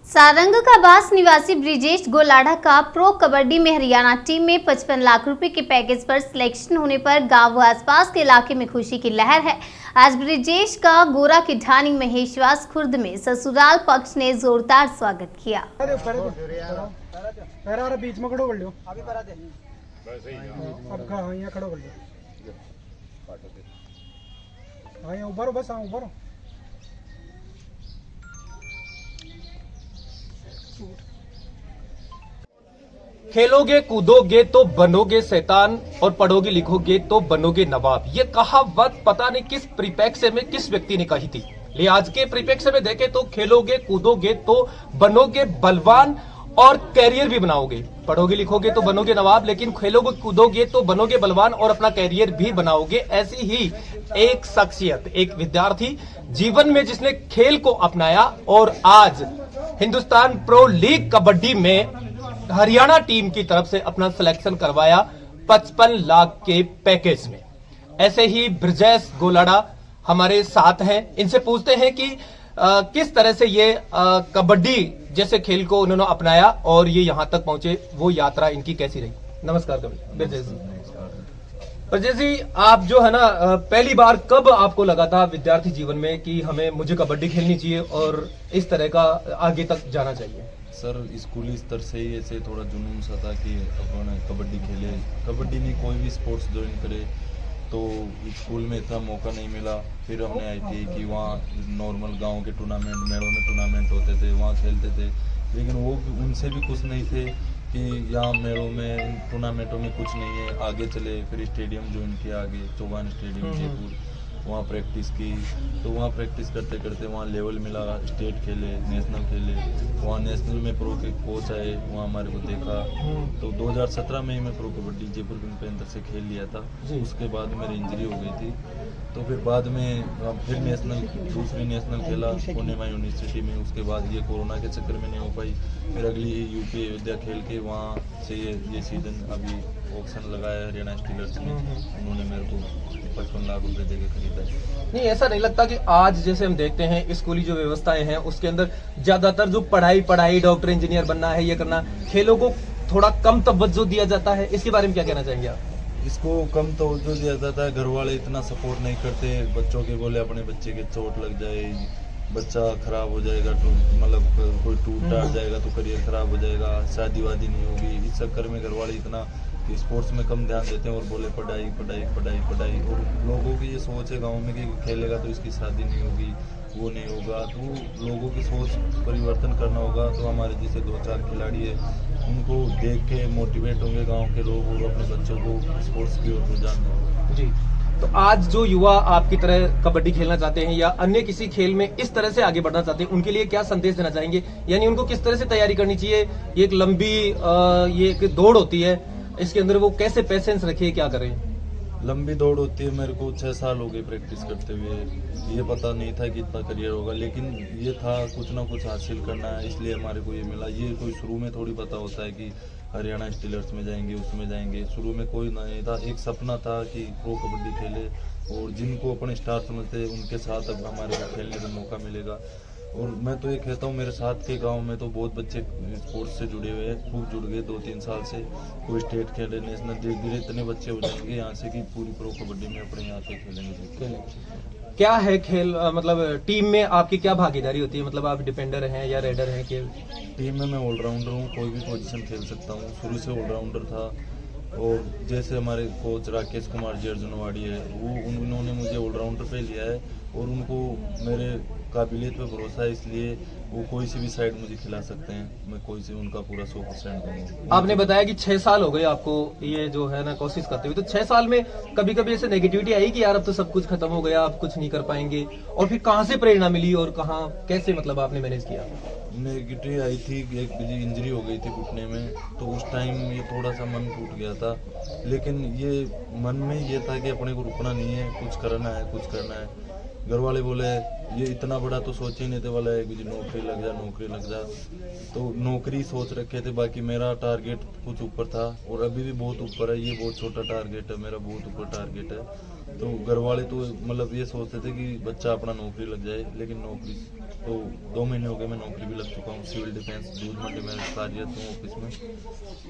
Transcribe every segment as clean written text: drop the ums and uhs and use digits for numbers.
सारंग का बास निवासी ब्रिजेश गोलाढ़ा का प्रो कबड्डी में हरियाणा टीम में 55 लाख रुपए के पैकेज पर सिलेक्शन होने पर गांव व आसपास के इलाके में खुशी की लहर है। आज ब्रिजेश का गोरा की ढाणी महेशवास खुर्द में ससुराल पक्ष ने जोरदार स्वागत किया। बीच में खड़ो कर लो, उभरो बस, उभरो। खेलोगे कूदोगे तो बनोगे शैतान और पढ़ोगे लिखोगे तो बनोगे नवाब। ये कहावत पता नहीं किस परिप्रेक्ष्य में किस व्यक्ति ने कही थी, लेकिन आज के परिप्रेक्ष्य में देखें तो खेलोगे कूदोगे तो बनोगे बलवान और कैरियर भी बनाओगे। पढ़ोगे लिखोगे तो बनोगे नवाब, लेकिन खेलोगे कूदोगे तो बनोगे बलवान और अपना कैरियर भी बनाओगे। ऐसी ही एक शख्सियत, एक विद्यार्थी जीवन में जिसने खेल को अपनाया और आज हिंदुस्तान प्रो लीग कबड्डी में हरियाणा टीम की तरफ से अपना सिलेक्शन करवाया 55 लाख के पैकेज में। ऐसे ही ब्रिजेश गोलाढ़ा हमारे साथ हैं, इनसे पूछते हैं कि किस तरह से ये कबड्डी जैसे खेल को उन्होंने अपनाया और ये यहाँ तक पहुंचे, वो यात्रा इनकी कैसी रही। नमस्कार ब्रिजेश जी। ब्रिजेश जी, आप जो है ना, पहली बार कब आपको लगा था विद्यार्थी जीवन में कि मुझे कबड्डी खेलनी चाहिए और इस तरह का आगे तक जाना चाहिए? सर, स्कूली स्तर से ही ऐसे थोड़ा जुनून सा था कि अपन कबड्डी खेले। कबड्डी नहीं, कोई भी स्पोर्ट्स ज्वाइन करे, तो स्कूल में इतना मौका नहीं मिला। फिर हमने आई थी कि वहाँ नॉर्मल गांव के टूर्नामेंट, मेलों में टूर्नामेंट होते थे, वहाँ खेलते थे, लेकिन वो उनसे भी खुश नहीं थे कि यहाँ मेलों में टूर्नामेंटों में कुछ नहीं है। आगे चले, फिर स्टेडियम ज्वाइन किया, आगे चौगान स्टेडियम जयपुर, वहाँ प्रैक्टिस की। तो वहाँ प्रैक्टिस करते करते वहाँ लेवल मिला, स्टेट खेले, नेशनल खेले। वहाँ नेशनल में प्रो के कोच आए, वहाँ हमारे को देखा। तो 2017 में ही मैं pro kabaddi Jaipur pink panther से खेल लिया था। उसके बाद मेरी इंजरी हो गई थी, तो फिर बाद में फिर दूसरी नेशनल खेला पुणे यूनिवर्सिटी में। उसके बाद ये कोरोना के चक्कर में नहीं हो पाई। फिर अगली यूपी अयोध्या खेल के वहाँ से ये सीजन अभी ऑप्शन लगाया हरियाणा स्टीलर्स में। उन्होंने मेरे को 55 लाख रुपए देके खरीदा। नहीं, ऐसा नहीं लगता कि आज जैसे हम देखते हैं स्कूली जो व्यवस्थाएं हैं उसके अंदर ज्यादातर जो पढ़ाई डॉक्टर इंजीनियर बनना है, ये करना, खेलों को थोड़ा कम तवज्जो दिया जाता है, इसके बारे में क्या कहना चाहेंगे आप? इसको कम तवज्जो दिया जाता है, घर वाले इतना सपोर्ट नहीं करते। बच्चों के बोले अपने बच्चे के चोट लग जाए, बच्चा खराब हो जाएगा, तो मतलब कोई टूट टाट जाएगा तो करियर खराब हो जाएगा, शादी वादी नहीं होगी। इस चक्कर में घर वाले इतना स्पोर्ट्स में कम ध्यान देते हैं और बोले पढ़ाई पढ़ाई पढ़ाई पढ़ाई। और लोगों की ये सोच है गांव में कि खेलेगा तो इसकी शादी नहीं होगी, वो नहीं होगा। तो लोगों की सोच परिवर्तन करना होगा। तो हमारे जैसे 2-4 खिलाड़ी है, उनको देख के मोटिवेट होंगे गांव के लोग और अपने बच्चों को स्पोर्ट्स की ओर रुझान देंगे। जी, तो आज जो युवा आपकी तरह कबड्डी खेलना चाहते हैं या अन्य किसी खेल में इस तरह से आगे बढ़ना चाहते हैं, उनके लिए क्या संदेश देना चाहेंगे? यानी उनको किस तरह से तैयारी करनी चाहिए? ये एक लंबी ये एक दौड़ होती है, इसके अंदर वो कैसे पेशेंस रखिए, क्या करें? लंबी दौड़ होती है। मेरे को 6 साल हो गए प्रैक्टिस करते हुए। ये पता नहीं था कि इतना करियर होगा, लेकिन ये था कुछ ना कुछ हासिल करना है, इसलिए हमारे को ये मिला। ये कोई शुरू में थोड़ी पता होता है कि हरियाणा स्टीलर्स में जाएंगे, उसमें जाएंगे। शुरू में कोई नहीं था, एक सपना था कि प्रो कबड्डी खेले और जिनको अपने स्टार समझते हैं उनके साथ अब हमारे को खेलने का मौका मिलेगा। और मैं तो ये कहता हूँ, मेरे साथ के गांव में तो बहुत बच्चे स्पोर्ट्स से जुड़े हुए हैं, खूब जुड़ गए 2-3 साल से। कोई स्टेट खेले, नेशनल, धीरे धीरे इतने बच्चे हो जाएंगे यहाँ से कि पूरी प्रो कबड्डी में अपने यहाँ से खेलेंगे। क्या है खेल, मतलब टीम में आपकी क्या भागीदारी होती है? मतलब आप डिफेंडर हैं या रेडर हैं? कि टीम में मैं ऑलराउंडर हूँ, कोई भी पोजीशन खेल सकता हूँ। शुरू से ऑलराउंडर था। और जैसे हमारे कोच राकेश कुमार जी अर्जुनवाड़ी है, उन्होंने मुझे ऑलराउंडर पे लिया है और उनको मेरे काबिलियत पे भरोसा है, इसलिए वो कोई सी भी साइड मुझे खिला सकते हैं। मैं कोई सी उनका पूरा 100% दूंगा। आपने बताया कि 6 साल हो गए आपको ये जो है ना कोशिश करते हुए, तो 6 साल में कभी कभी ऐसे नेगेटिविटी आई कि यार अब तो सब कुछ खत्म हो गया, आप कुछ नहीं कर पाएंगे? और फिर कहाँ से प्रेरणा मिली और कहाँ कैसे मतलब आपने मैनेज किया? नेगेटिव आई थी, एक इंजरी हो गई थी घुटने में, तो उस टाइम ये थोड़ा सा मन टूट गया था। लेकिन ये मन में ये था कि अपने को रुकना नहीं है, कुछ करना है, कुछ करना है। घर वाले बोले ये इतना बड़ा तो सोच ही नहीं थे वाला है कि नौकरी लग जा, नौकरी लग जा। तो नौकरी सोच रखे थे, बाकी मेरा टारगेट कुछ ऊपर था और अभी भी बहुत ऊपर है। ये बहुत छोटा टारगेट है, मेरा बहुत ऊपर टारगेट है। तो घर वाले तो मतलब ये सोचते थे कि बच्चा अपना नौकरी लग जाए, लेकिन नौकरी तो 2 महीने हो गए मैं नौकरी भी लग चुका हूँ, सिविल डिफेंस दूध मंडी में कार्यरत हूँ ऑफिस में।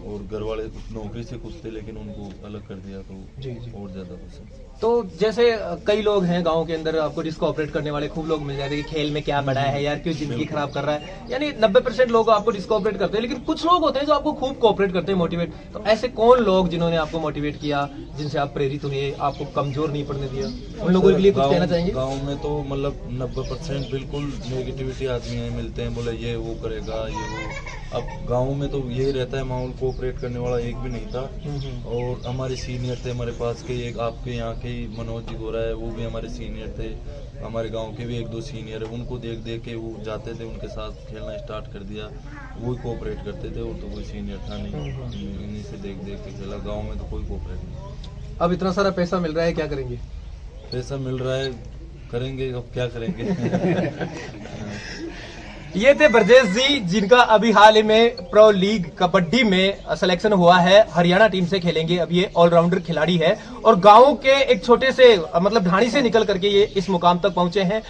और घर वाले नौकरी से खुश थे, लेकिन उनको अलग कर दिया तो जी, जी। और ज्यादा खुश है। तो जैसे कई लोग हैं गांव के अंदर, आपको डिस्को ऑपरेट करने वाले खूब लोग मिल जाते हैं कि खेल में क्या बड़ा है यार, क्यों जिंदगी खराब कर रहा है, यानी 90% लोग आपको डिस्को ऑपरेट करते हैं, लेकिन कुछ लोग होते हैं जो आपको खूब कोऑपरेट करते हैं, मोटिवेट। तो ऐसे कौन लोग जिन्होंने आपको मोटिवेट किया, जिनसे आप प्रेरित हुए, आपको कमजोर नहीं पड़ने दिया, उन लोगों के लिए कुछ कहना चाहेंगे? गाँव में तो मतलब 90% बिल्कुल नेगेटिविटी आदमी है, मिलते हैं, बोले ये वो करेगा ये वो। अब गांव में तो यही रहता है माहौल, कोऑपरेट करने वाला एक भी नहीं था। और हमारे सीनियर थे हमारे पास के, एक आपके यहाँ के ही मनोज जी गोरा है, वो भी हमारे सीनियर थे। हमारे गांव के भी 1-2 सीनियर है, उनको देख देख के वो जाते थे, उनके साथ खेलना स्टार्ट कर दिया, वो ही कोऑपरेट करते थे। और तो कोई सीनियर था नहीं, इन्हीं से देख देख के खेला। गाँव में तो कोई कोऑपरेट नहीं। अब इतना सारा पैसा मिल रहा है, क्या करेंगे? पैसा मिल रहा है, करेंगे, अब क्या करेंगे। ये थे ब्रजेश जी, जिनका अभी हाल ही में प्रो लीग कबड्डी में सिलेक्शन हुआ है, हरियाणा टीम से खेलेंगे। अब ये ऑलराउंडर खिलाड़ी है और गांव के एक छोटे से मतलब ढाणी से निकल करके ये इस मुकाम तक पहुंचे हैं।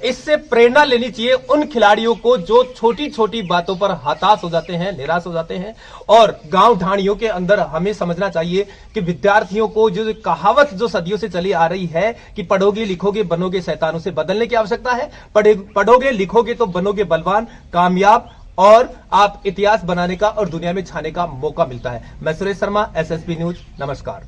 इससे प्रेरणा लेनी चाहिए उन खिलाड़ियों को जो छोटी छोटी बातों पर हताश हो जाते हैं, निराश हो जाते हैं। और गांव ढाणियों के अंदर हमें समझना चाहिए कि विद्यार्थियों को जो कहावत जो सदियों से चली आ रही है कि पढ़ोगे लिखोगे बनोगे शैतान, उसे बदलने की आवश्यकता है। पढ़ोगे लिखोगे तो बनोगे बलवान, कामयाब, और आप इतिहास बनाने का और दुनिया में छाने का मौका मिलता है। मैं सुरेश शर्मा, SSP न्यूज, नमस्कार।